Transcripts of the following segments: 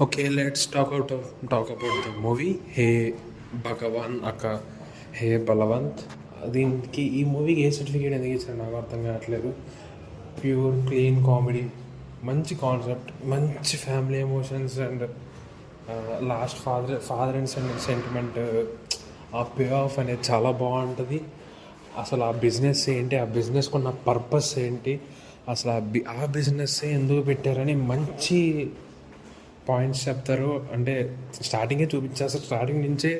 Okay, let's talk about the movie Hey భగవాన్ అక్క హే బలవంత్. దీనికి ఈ మూవీకి ఏ సర్టిఫికేట్ ఎందుకు ఇచ్చారు నాకు అర్థం కావట్లేదు. ప్యూర్ క్లీన్ కామెడీ, మంచి కాన్సెప్ట్, మంచి family emotions and last father and son sentiment, ఆ పే ఆఫ్ అనేది చాలా బాగుంటుంది. అసలు ఆ బిజినెస్ ఏంటి, ఆ బిజినెస్కి ఉన్న పర్పస్ ఏంటి, అసలు ఆ బిజినెస్ ఎందుకు పెట్టారని మంచి పాయింట్స్ చెప్తారు. అంటే స్టార్టింగే చూపించేస్తారు, స్టార్టింగ్ నుంచే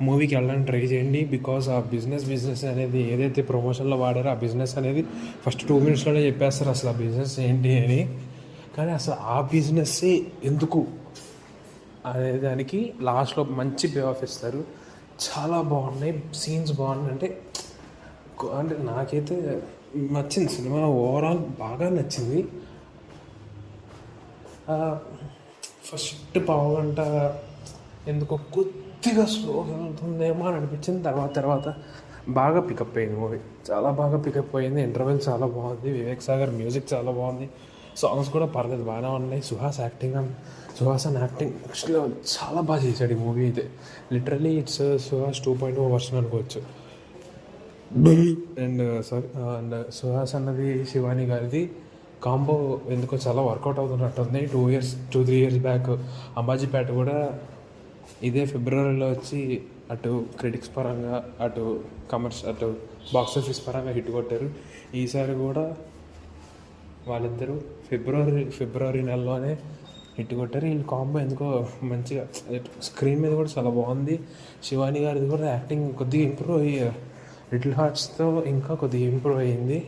మూవీకి వెళ్ళడానికి ట్రై చేయండి. బికాజ్ ఆ బిజినెస్ అనేది ఏదైతే ప్రమోషన్లో వాడారో ఆ బిజినెస్ అనేది ఫస్ట్ 2 minutesలోనే చెప్పేస్తారు అసలు ఆ బిజినెస్ ఏంటి అని. కానీ అసలు ఆ బిజినెస్సే ఎందుకు అనే దానికి లాస్ట్లో మంచి పే ఆఫ్ ఇస్తారు. చాలా బాగున్నాయి, సీన్స్ బాగున్నాయి. అంటే నాకైతే నచ్చింది సినిమా, ఓవరాల్ బాగా నచ్చింది. ఫస్ట్ పావుగంట ఎందుకో కొద్దిగా స్లోగా వెళ్తుందేమో అని అనిపించింది. తర్వాత బాగా పికప్ అయింది మూవీ, చాలా బాగా పికప్ అయింది. ఇంటర్వెల్ చాలా బాగుంది, వివేక్ సాగర్ మ్యూజిక్ చాలా బాగుంది, సాంగ్స్ కూడా పర్లేదు బాగానే ఉన్నాయి. Suhas and acting next level, చాలా బాగా చేశాడు ఈ మూవీ అయితే. లిటరలీ ఇట్స్ సుహాస్ 2.0 వర్షన్ అనుకోవచ్చు. అండ్ సుహాస్ అన్నది శివాని గారిది కాంబో ఎందుకో చాలా వర్కౌట్ అవుతున్నట్టుంది. 2-3 years బ్యాక్ అంబాజీపేట కూడా ఇదే ఫిబ్రవరిలో వచ్చి అటు క్రిటిక్స్ పరంగా అటు అటు బాక్స్ ఆఫీస్ పరంగా హిట్ కొట్టారు. ఈసారి కూడా వాళ్ళిద్దరూ ఫిబ్రవరి నెలలోనే హిట్ కొట్టారు. వీళ్ళు కాంబో ఎందుకో మంచిగా స్క్రీన్ మీద కూడా చాలా బాగుంది. శివాని గారిది కూడా యాక్టింగ్ కొద్దిగా ఇంప్రూవ్ అయ్యి లిటిల్ హార్ట్స్తో ఇంకా కొద్దిగా ఇంప్రూవ్ అయ్యింది.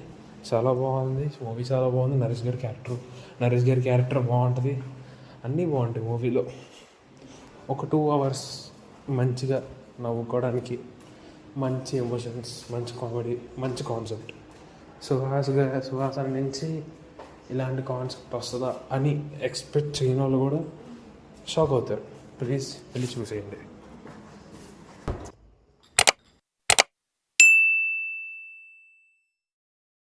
చాలా బాగుంది మూవీ, చాలా బాగుంది. నరేష్ గారి క్యారెక్టర్ బాగుంటుంది, అన్నీ బాగుంటాయి మూవీలో. ఒక 2 hours మంచిగా నవ్వుకోవడానికి, మంచి ఎమోషన్స్, మంచి కామెడీ, మంచి కాన్సెప్ట్. సుహాస్ నుంచి ఇలాంటి కాన్సెప్ట్ వస్తుందా అని ఎక్స్పెక్ట్ చేయని వాళ్ళు కూడా షాక్ అవుతారు. ప్లీజ్ వెళ్ళి చూసేయండి.